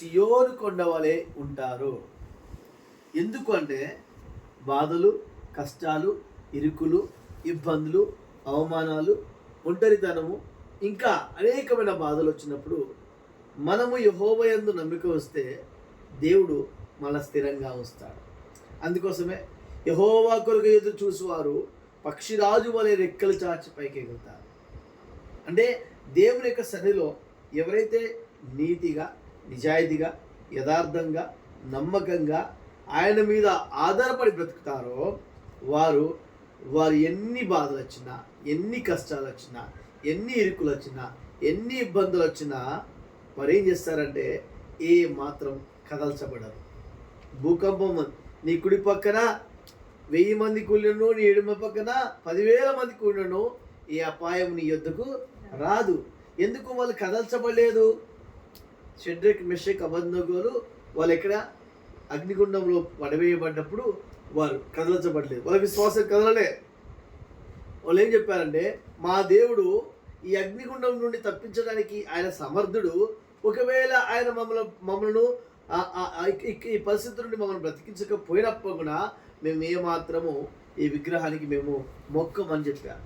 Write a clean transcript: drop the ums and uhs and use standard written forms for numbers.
సియోను కొండ వలె ఉంటారు. ఎందుకు అంటే బాధలు, కష్టాలు, ఇరుకులు, ఇబ్బందులు, అవమానాలు, ఒంటరితనము, ఇంకా అనేకమైన బాధలు వచ్చినప్పుడు మనము యెహోవా యందు నమ్మిక వస్తే దేవుడు మన స్థిరంగా ఉంచుతాడు. అందుకోసమే యెహోవా కొరకు ఎదురు చూసేవారు పక్షిరాజు వలె రెక్కలు చాచి పైకి ఎగురుతారు. అంటే దేవుని యొక్క సన్నిధిలో ఎవరైతే నీతిగా, నిజాయితీగా, యథార్థంగా, నమ్మకంగా ఆయన మీద ఆధారపడి బ్రతుకుతారో వారు ఎన్ని బాధలు వచ్చినా, ఎన్ని కష్టాలు వచ్చినా, ఎన్ని ఇరుకులు వచ్చినా, ఎన్ని ఇబ్బందులు వచ్చినా వారు ఏం చేస్తారంటే ఏ మాత్రం కదల్చబడరు. భూకంపం నీ కుడి పక్కన 1000 మంది కూలినను, నీ ఎడమ పక్కన 10,000 మంది కూలినను ఏ అపాయం నీ యొద్దకు రాదు. ఎందుకు? వాళ్ళు కదల్చబడలేదు. షడ్రక్, మెషక్, అబేద్నెగోలు వాళ్ళు ఎక్కడ అగ్నిగుండంలో పడవేయబడ్డప్పుడు వారు కదల్చబడలేదు. వాళ్ళ విశ్వాసం కదలలే. వాళ్ళు ఏం చెప్పారంటే మా దేవుడు ఈ అగ్నిగుండం నుండి తప్పించడానికి ఆయన సమర్థుడు. ఒకవేళ ఆయన మమ్మల్ని ఈ పరిస్థితి నుండి మమ్మల్ని బ్రతికించకపోయినప్పుడు కూడా మేము ఏమాత్రము ఈ విగ్రహానికి మేము మొక్కమని చెప్పారు.